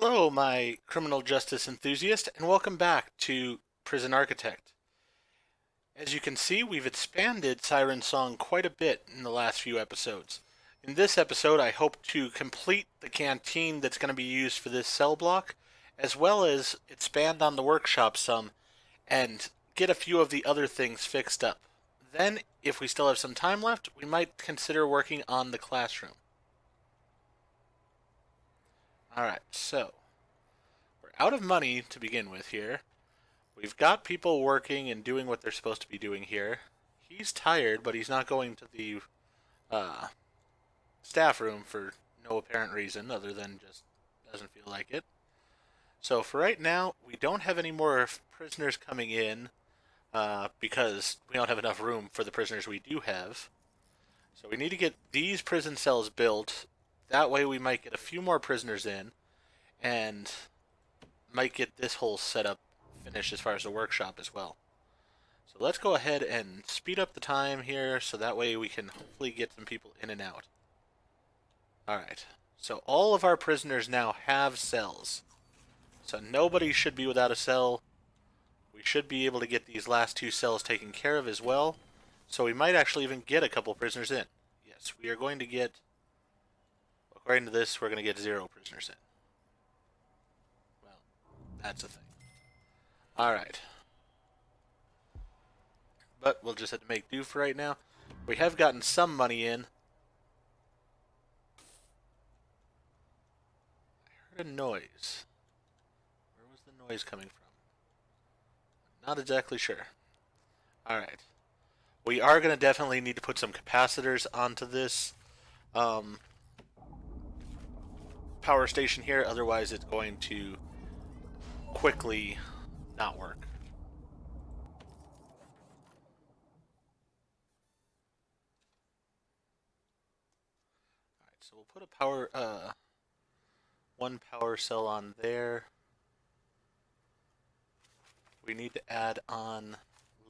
Hello, my criminal justice enthusiast, and welcome back to Prison Architect. As you can see, we've expanded Siren Song quite a bit in the last few episodes. In this episode, I hope to complete the canteen that's going to be used for this cell block, as well as expand on the workshop some and get a few of the other things fixed up. Then, if we still have some time left, we might consider working on the classroom. Alright, so we're out of money to begin with here. We've got people working and doing what they're supposed to be doing here. He's tired, but he's not going to the uh, staff room for no apparent reason other than just doesn't feel like it. So for right now, we don't have any more prisoners coming in because we don't have enough room for the prisoners we do have. So we need to get these prison cells built. That way we might get a few more prisoners in and might get this whole setup finished as far as the workshop as well. So let's go ahead and speed up the time here so that way we can hopefully get some people in and out. Alright, so all of our prisoners now have cells. So nobody should be without a cell. We should be able to get these last two cells taken care of as well. So we might actually even get a couple prisoners in. Yes, we are going to get, according to this, we're going to get 0 prisoners in. Well, that's a thing. Alright. But we'll just have to make do for right now. We have gotten some money in. I heard a noise. Where was the noise coming from? Not exactly sure. Alright. We are going to definitely need to put some capacitors onto this power station here, otherwise it's going to quickly not work. Alright, so we'll put a one power cell on there. We need to add on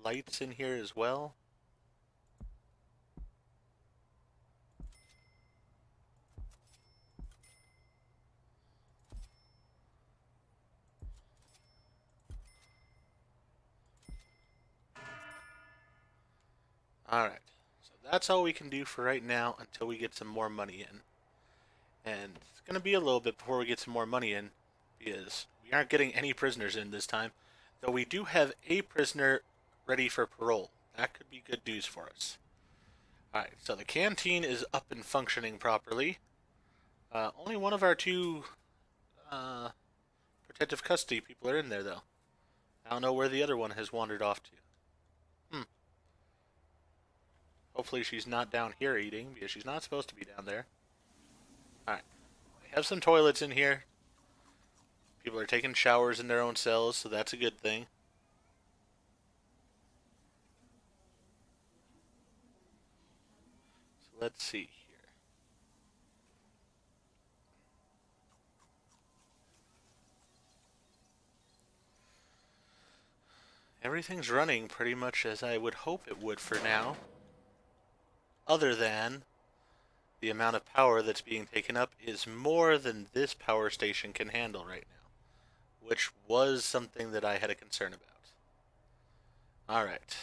lights in here as well. Alright, so that's all we can do for right now until we get some more money in. And it's going to be a little bit before we get some more money in, because we aren't getting any prisoners in this time. Though we do have a prisoner ready for parole. That could be good news for us. Alright, so the canteen is up and functioning properly. Only one of our two protective custody people are in there, though. I don't know where the other one has wandered off to. Hopefully she's not down here eating, because she's not supposed to be down there. Alright. We have some toilets in here. People are taking showers in their own cells, so that's a good thing. So let's see here. Everything's running pretty much as I would hope it would for now. Other than the amount of power that's being taken up is more than this power station can handle right now, which was something that I had a concern about. Alright.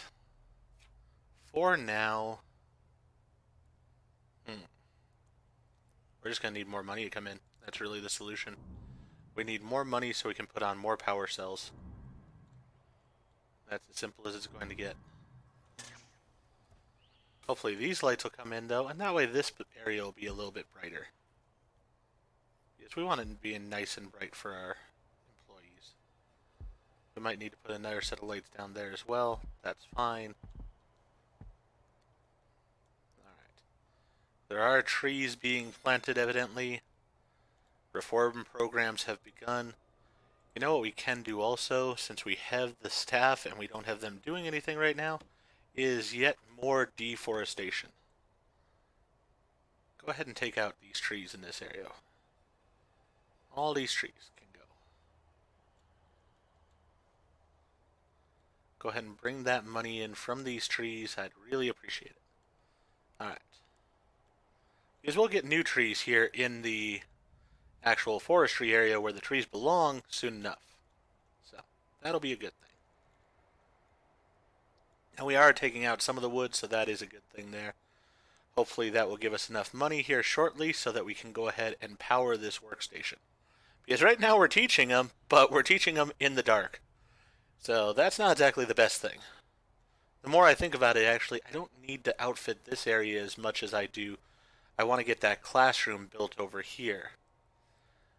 For now, we're just going to need more money to come in. That's really the solution. We need more money so we can put on more power cells. That's as simple as it's going to get. Hopefully these lights will come in though, and that way this area will be a little bit brighter. Because we want it to be nice and bright for our employees. We might need to put another set of lights down there as well. That's fine. Alright. There are trees being planted evidently. Reform programs have begun. You know what we can do also, since we have the staff and we don't have them doing anything right now, is yet more deforestation. Go ahead and take out these trees in this area. All these trees can go. Go ahead and bring that money in from these trees. I'd really appreciate it. Alright. Because we'll get new trees here in the actual forestry area where the trees belong soon enough. So that'll be a good thing. And we are taking out some of the wood, so that is a good thing there. Hopefully that will give us enough money here shortly so that we can go ahead and power this workstation. Because right now we're teaching them, but we're teaching them in the dark. So that's not exactly the best thing. The more I think about it, actually, I don't need to outfit this area as much as I do. I want to get that classroom built over here.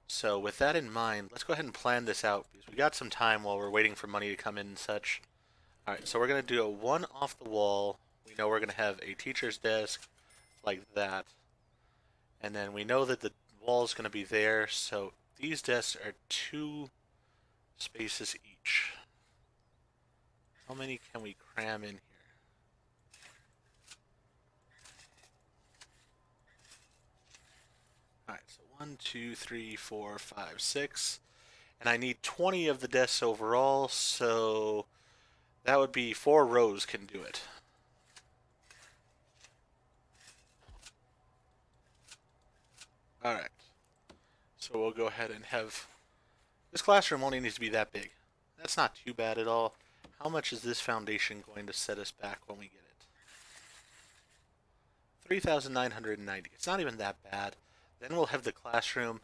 So with that in mind, let's go ahead and plan this out, because we got some time while we're waiting for money to come in and such. Alright, so we're going to do a one off the wall. We know we're going to have a teacher's desk like that. And then we know that the wall is going to be there, so these desks are 2 spaces each. How many can we cram in here? Alright, so 1, 2, 3, 4, 5, 6. And I need 20 of the desks overall, so that would be 4 rows can do it. Alright. So we'll go ahead and have... This classroom only needs to be that big. That's not too bad at all. How much is this foundation going to set us back when we get it? 3,990. It's not even that bad. Then we'll have the classroom,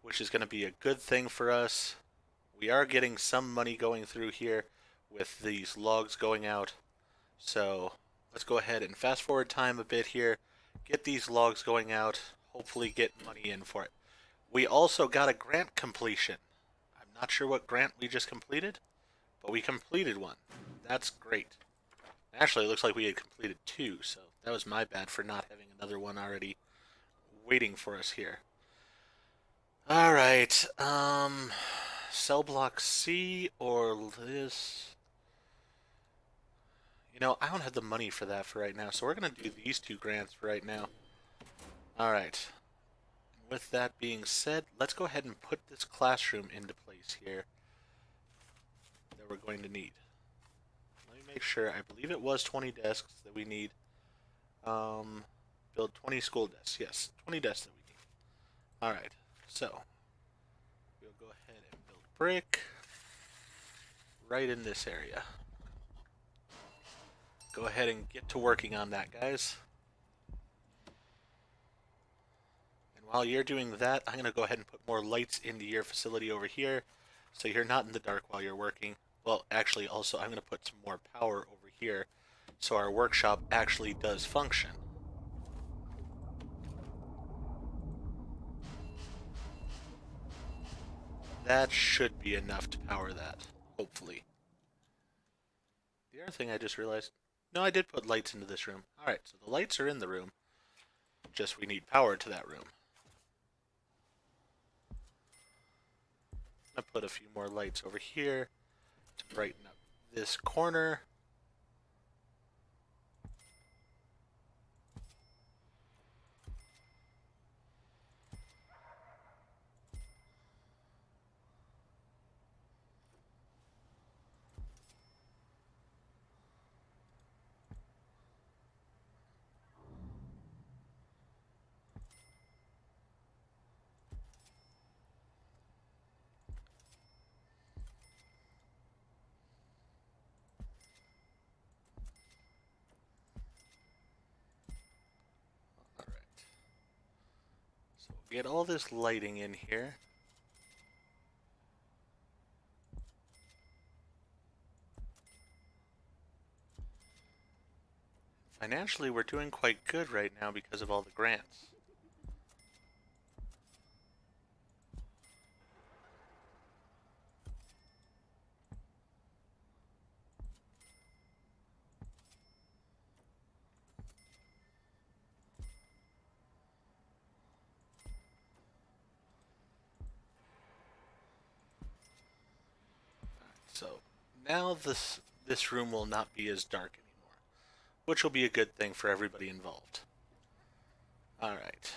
which is going to be a good thing for us. We are getting some money going through here with these logs going out. So let's go ahead and fast forward time a bit here. Get these logs going out. Hopefully get money in for it. We also got a grant completion. I'm not sure what grant we just completed, but we completed one. That's great. Actually, it looks like we had completed 2, so that was my bad for not having another one already waiting for us here. Alright, cell block C or this... You know, I don't have the money for that for right now, so we're going to do these 2 grants for right now. Alright. With that being said, let's go ahead and put this classroom into place here that we're going to need. Let me make sure. I believe it was 20 desks that we need. Build 20 school desks. Yes, 20 desks that we need. Alright, so we'll go ahead and build brick right in this area. Go ahead and get to working on that, guys. And while you're doing that, I'm going to go ahead and put more lights into your facility over here so you're not in the dark while you're working. Well, actually, also, I'm going to put some more power over here so our workshop actually does function. That should be enough to power that, hopefully. The other thing I just realized, no, I did put lights into this room. Alright, so the lights are in the room, just we need power to that room. I put a few more lights over here to brighten up this corner. So we'll get all this lighting in here. Financially, we're doing quite good right now because of all the grants. So now this room will not be as dark anymore, which will be a good thing for everybody involved. Alright.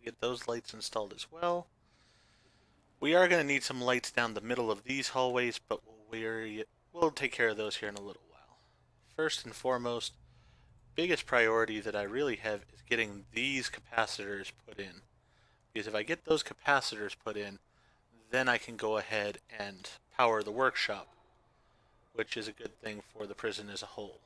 we'll get those lights installed as well. We are going to need some lights down the middle of these hallways, but we'll take care of those here in a little while. First and foremost, biggest priority that I really have is getting these capacitors put in. Because if I get those capacitors put in, then I can go ahead and power the workshop, which is a good thing for the prison as a whole.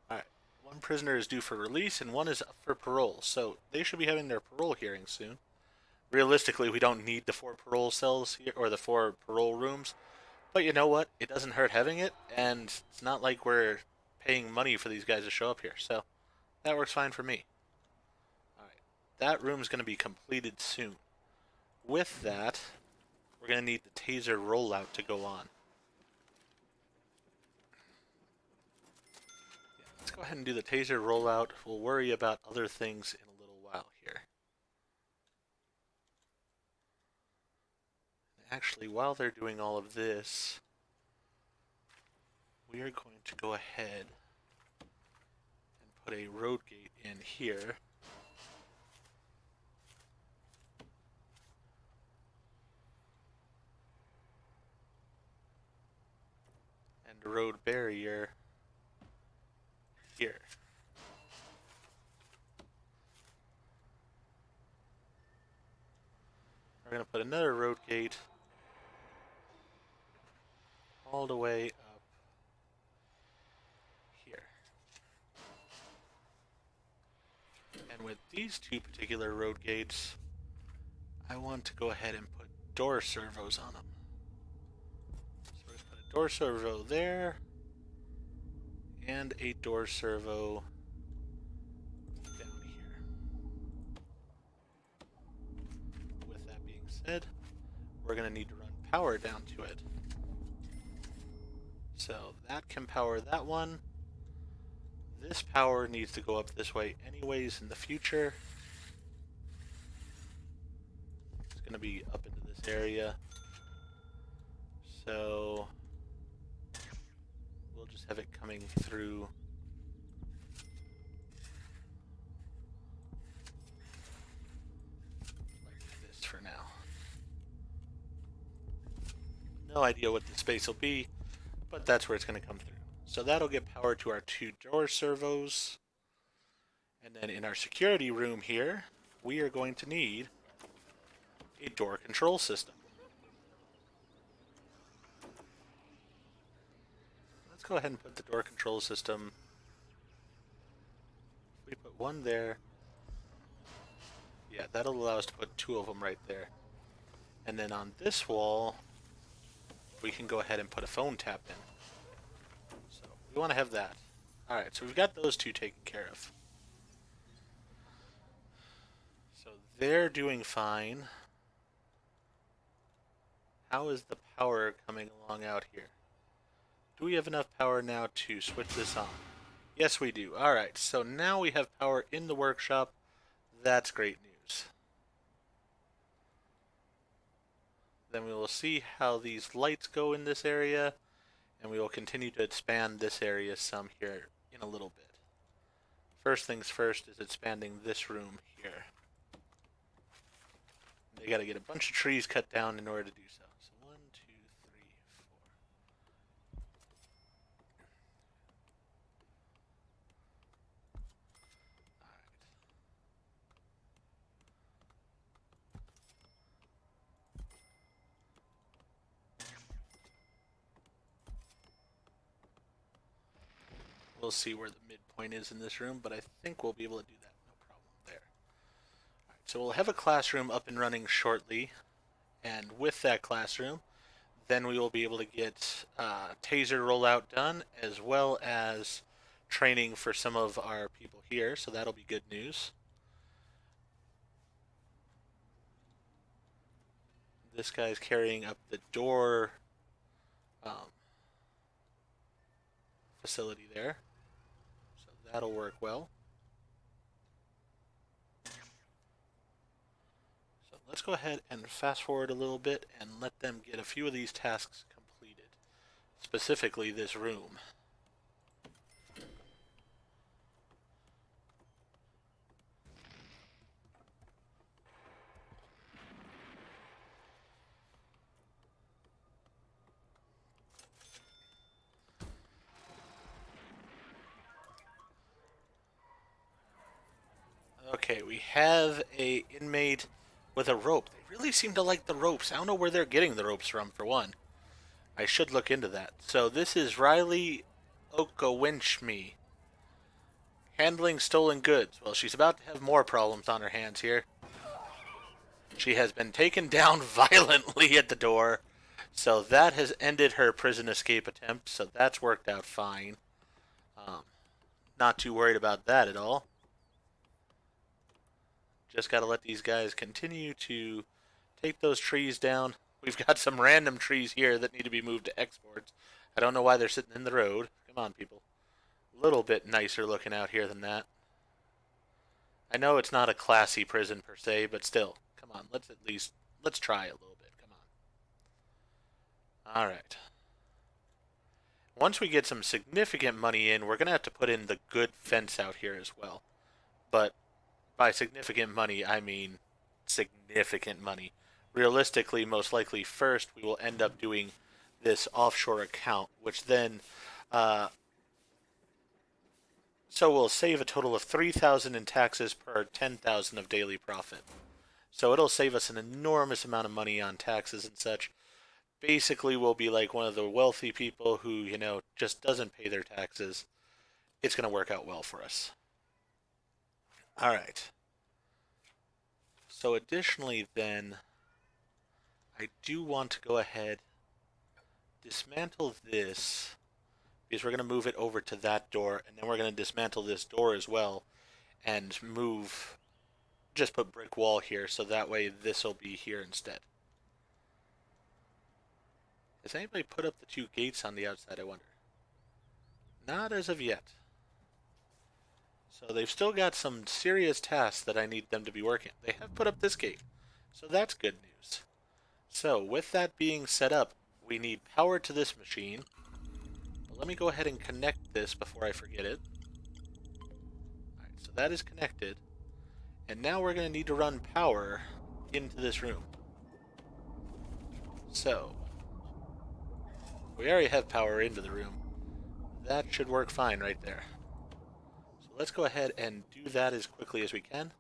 Alright, one prisoner is due for release and one is up for parole, so they should be having their parole hearing soon. Realistically, we don't need the 4 parole cells here, or the 4 parole rooms, but you know what? It doesn't hurt having it, and it's not like we're paying money for these guys to show up here, so that works fine for me. Alright, that room's going to be completed soon. With that, we're going to need the taser rollout to go on. Yeah, let's go ahead and do the taser rollout. We'll worry about other things in a little while here. Actually, while they're doing all of this, we are going to go ahead and put a road gate in here. And a road barrier here. We're going to put another road gate all the way up here. And with these 2 particular road gates, I want to go ahead and put door servos on them. So we're going to put a door servo there, and a door servo down here. With that being said, we're going to need to run power down to it. So that can power that one. This power needs to go up this way anyways in the future. It's going to be up into this area. So we'll just have it coming through like this for now. No idea what the space will be, but that's where it's going to come through. So that'll get power to our 2 door servos. And then in our security room here, we are going to need a door control system. Let's go ahead and put the door control system. If we put one there, yeah, that'll allow us to put 2 of them right there. And then on this wall, we can go ahead and put a phone tap in. So we want to have that. Alright, so we've got those 2 taken care of. So they're doing fine. How is the power coming along out here? Do we have enough power now to switch this on? Yes, we do. Alright, so now we have power in the workshop. That's great news. Then we will see how these lights go in this area, and we will continue to expand this area some here in a little bit. First things first is expanding this room here. They gotta get a bunch of trees cut down in order to do so. So 1, 2, 3, 4. Alright. We'll see where the midpoint is in this room, but I think we'll be able to do that. No problem there. Alright, so we'll have a classroom up and running shortly, and with that classroom, then we will be able to get taser rollout done, as well as training for some of our people here, so that'll be good news. This guy's carrying up the door facility there, so that'll work well. So let's go ahead and fast forward a little bit and let them get a few of these tasks completed, specifically this room. Okay, we have a inmate with a rope. They really seem to like the ropes. I don't know where they're getting the ropes from, for one. I should look into that. So this is Riley Okawinchme. Handling stolen goods. Well, she's about to have more problems on her hands here. She has been taken down violently at the door. So that has ended her prison escape attempt. So that's worked out fine. Um, Not too worried about that at all. Just got to let these guys continue to take those trees down. We've got some random trees here that need to be moved to exports. I don't know why they're sitting in the road. Come on, people. A little bit nicer looking out here than that. I know it's not a classy prison per se, but still. Come on, let's try a little bit. Come on. All right. Once we get some significant money in, we're going to have to put in the good fence out here as well. But by significant money, I mean significant money. Realistically, most likely first we will end up doing this offshore account, which then so we'll save a total of 3,000 in taxes per 10,000 of daily profit. So it'll save us an enormous amount of money on taxes and such. Basically, we'll be like one of the wealthy people who, just doesn't pay their taxes. It's going to work out well for us. All right. So additionally then, I do want to go ahead, dismantle this, because we're going to move it over to that door, and then we're going to dismantle this door as well, and just put brick wall here, so that way this will be here instead. Has anybody put up the two gates on the outside, I wonder? Not as of yet. So they've still got some serious tasks that I need them to be working. They have put up this gate, so that's good news. So with that being set up, we need power to this machine. But let me go ahead and connect this before I forget it. Alright, so that is connected. And now we're going to need to run power into this room. So, we already have power into the room. That should work fine right there. So let's go ahead and do that as quickly as we can.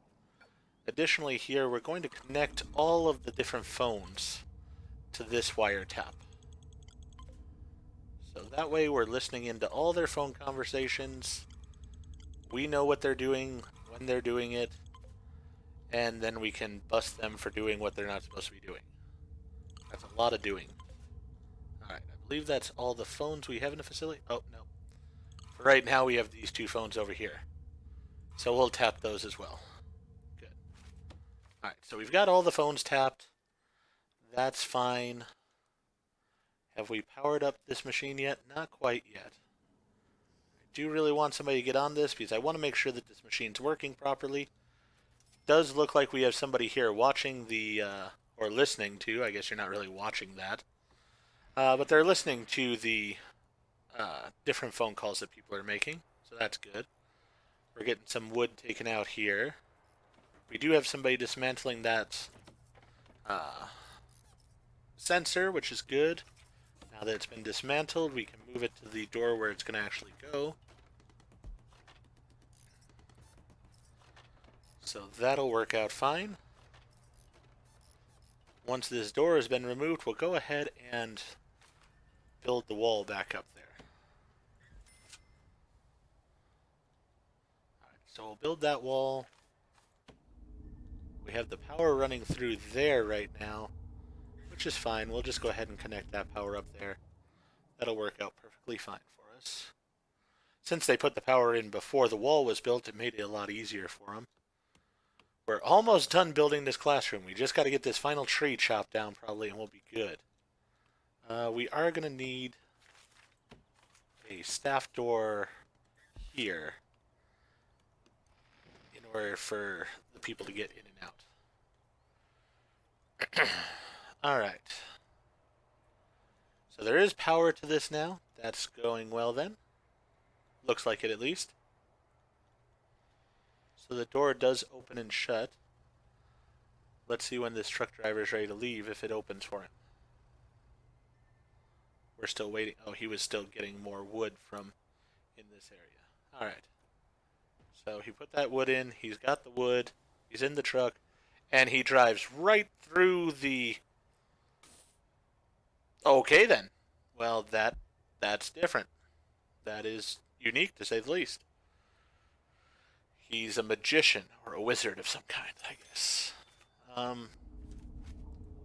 Additionally here, we're going to connect all of the different phones to this wiretap. So that way we're listening into all their phone conversations. We know what they're doing, when they're doing it, and then we can bust them for doing what they're not supposed to be doing. That's a lot of doing. Alright, I believe that's all the phones we have in the facility. Oh, no. For right now, we have these two phones over here. So we'll tap those as well. Good. Alright, so we've got all the phones tapped. That's fine. Have we powered up this machine yet? Not quite yet. I do really want somebody to get on this because I want to make sure that this machine's working properly. Does look like we have somebody here watching the, or listening to, I guess you're not really watching that. But they're listening to the different phone calls that people are making, so that's good. We're getting some wood taken out here. We do have somebody dismantling that sensor, which is good. Now that it's been dismantled, we can move it to the door where it's going to actually go. So that'll work out fine. Once this door has been removed, we'll go ahead and build the wall back up there. Alright, so we'll build that wall. We have the power running through there right now, which is fine. We'll just go ahead and connect that power up there. That'll work out perfectly fine for us. Since they put the power in before the wall was built, it made it a lot easier for them. We're almost done building this classroom. We just got to get this final tree chopped down probably and we'll be good. We are going to need a staff door here in order for the people to get in and out. Alright. So there is power to this now. That's going well then. Looks like it at least. So the door does open and shut. Let's see when this truck driver is ready to leave, if it opens for him. We're still waiting. Oh, he was still getting more wood from in this area. Alright. So he put that wood in. He's got the wood. He's in the truck. And he drives right through the... Okay, then. Well, that's different. That is unique, to say the least. He's a magician, or a wizard of some kind, I guess. Um,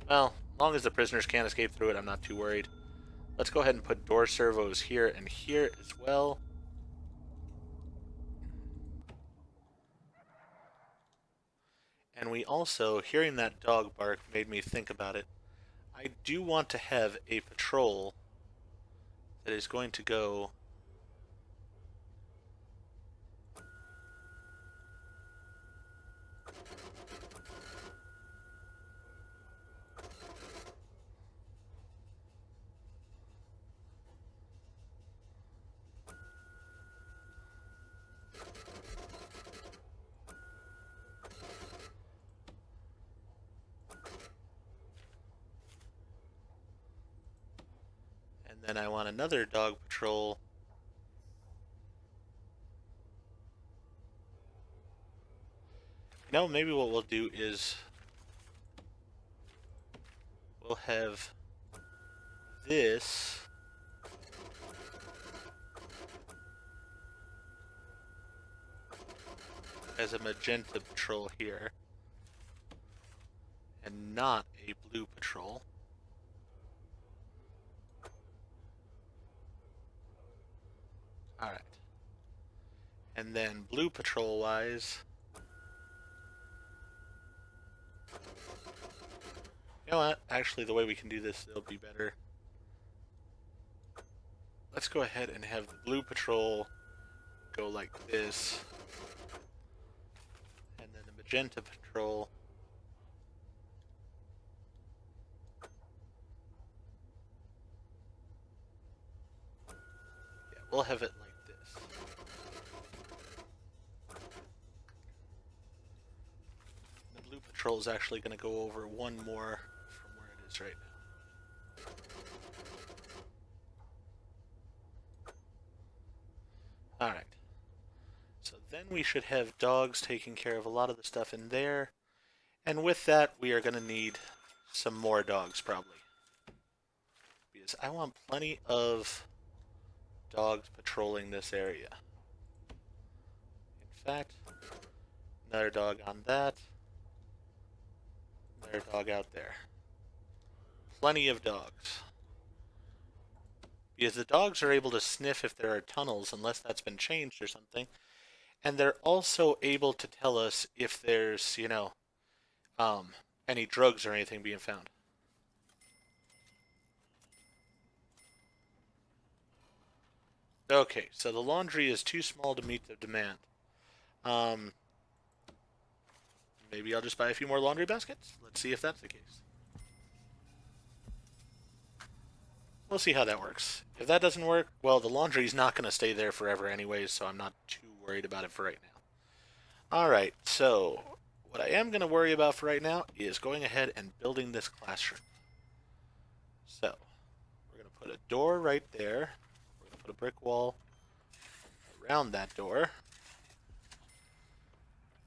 well, as long as the prisoners can't escape through it, I'm not too worried. Let's go ahead and put door servos here and here as well. And we also, hearing that dog bark made me think about it. I do want to have a patrol that is going to go... And then I want another dog patrol. You know, maybe what we'll do is we'll have this as a magenta patrol here, and not a blue patrol. Alright. And then blue patrol wise, you know what? Actually, the way we can do this, it'll be better. Let's go ahead and have the blue patrol go like this. And then the magenta patrol. Yeah, we'll have it like this. The blue patrol is actually going to go over one more from where it is right now. Alright. So then we should have dogs taking care of a lot of the stuff in there. And with that, we are going to need some more dogs, probably. Because I want plenty of dogs patrolling this area. In fact, another dog on that. Another dog out there. Plenty of dogs. Because the dogs are able to sniff if there are tunnels, unless that's been changed or something. And they're also able to tell us if there's, you know, any drugs or anything being found. Okay, so the laundry is too small to meet the demand. Um, maybe I'll just buy a few more laundry baskets? Let's see if that's the case. We'll see how that works. If that doesn't work, well, the laundry's not going to stay there forever anyways, so I'm not too worried about it for right now. Alright, so what I am going to worry about for right now is going ahead and building this classroom. So, we're going to put a door right there. We're going to put a brick wall around that door.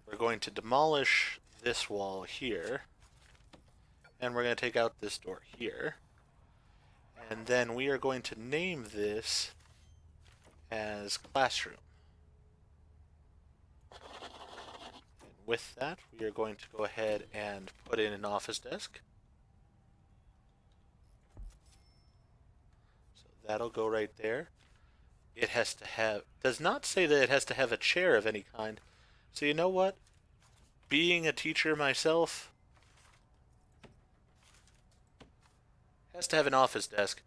We're going to demolish this wall here. And we're going to take out this door here. And then we are going to name this as classroom. And with that, we are going to go ahead and put in an office desk. So that'll go right there. It has to have, does not say that it has to have a chair of any kind. So you know what? Being a teacher myself, has to have an office desk.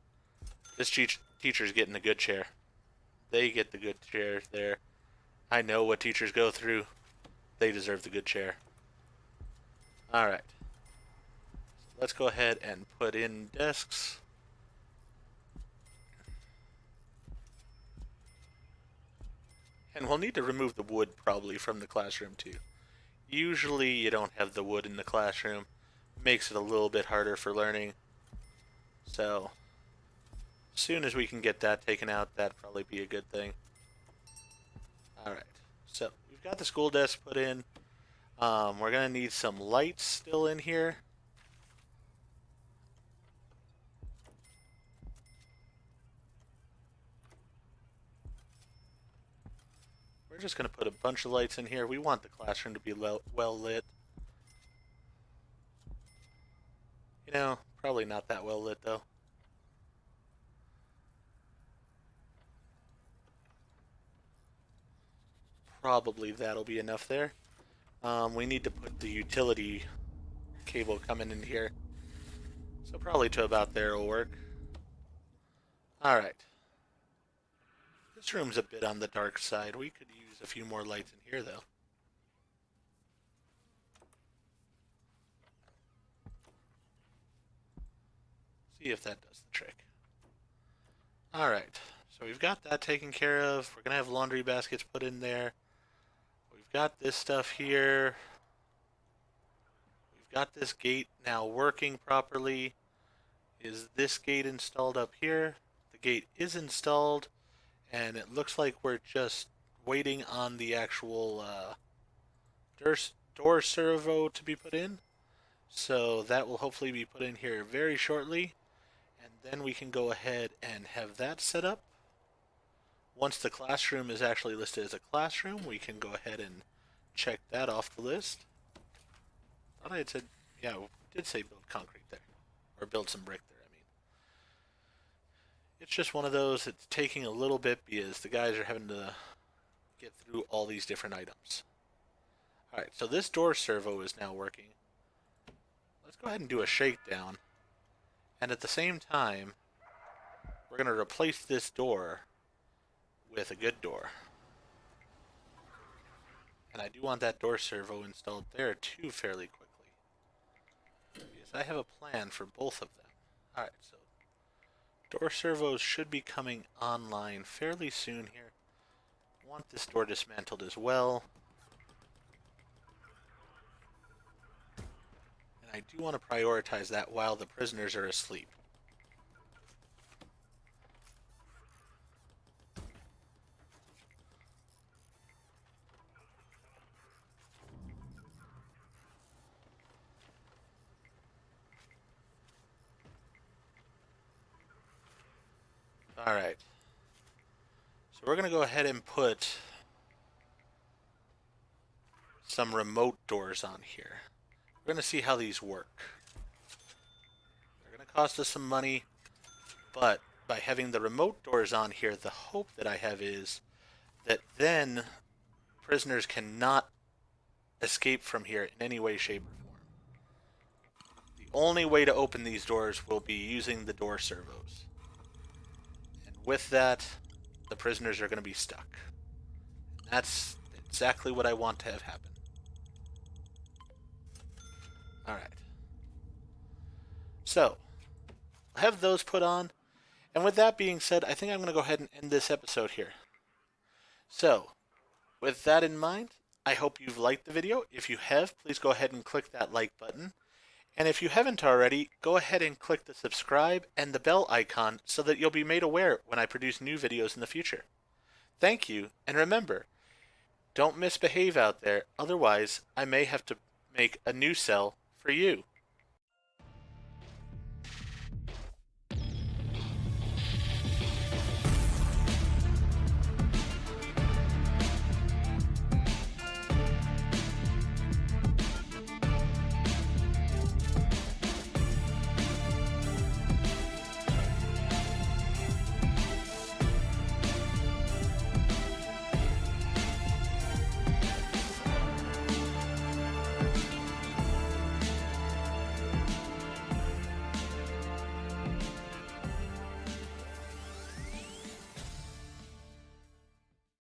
This teacher's getting the good chair. They get the good chair there. I know what teachers go through. They deserve the good chair. Alright. Let's go ahead and put in desks. And we'll need to remove the wood probably from the classroom too. Usually you don't have the wood in the classroom. Makes it a little bit harder for learning. So, as soon as we can get that taken out, that'd probably be a good thing. Alright, so we've we've got the school desk put in. We're going to need some lights still in here. We're just going to put a bunch of lights in here. We want the classroom to be well lit. You know, probably not that well lit though. Probably that'll be enough there. We need to put the utility cable coming in here. So probably to about there will work. Alright. This room's a bit on the dark side. We could use a few more lights in here though. See if that does the trick. Alright. So we've got that taken care of. We're going to have laundry baskets put in there. We've got this stuff here. We've got this gate now working properly. Is this gate installed up here? The gate is installed, and it looks like we're just waiting on the actual door servo to be put in. So that will hopefully be put in here very shortly, and then we can go ahead and have that set up. Once the classroom is actually listed as a classroom, we can go ahead and check that off the list. Thought I had said, yeah, we did say build concrete there, or build some brick there. It's just one of those that's taking a little bit because the guys are having to get through all these different items. Alright, so this door servo is now working. Let's go ahead and do a shakedown. And at the same time, we're going to replace this door with a good door. And I do want that door servo installed there too fairly quickly, because I have a plan for both of them. Alright, so door servos should be coming online fairly soon here. I want this door dismantled as well. And I do want to prioritize that while the prisoners are asleep. Alright. So we're going to go ahead and put some remote doors on here. We're going to see how these work. They're going to cost us some money, but by having the remote doors on here, the hope that I have is that then prisoners cannot escape from here in any way, shape, or form. The only way to open these doors will be using the door servos. And with that, the prisoners are going to be stuck. And that's exactly what I want to have happen. Alright. So, I have those put on. And with that being said, I think I'm going to go ahead and end this episode here. So, with that in mind, I hope you've liked the video. If you have, please go ahead and click that like button. And if you haven't already, go ahead and click the subscribe and the bell icon so that you'll be made aware when I produce new videos in the future. Thank you, and remember, don't misbehave out there, otherwise I may have to make a new cell for you.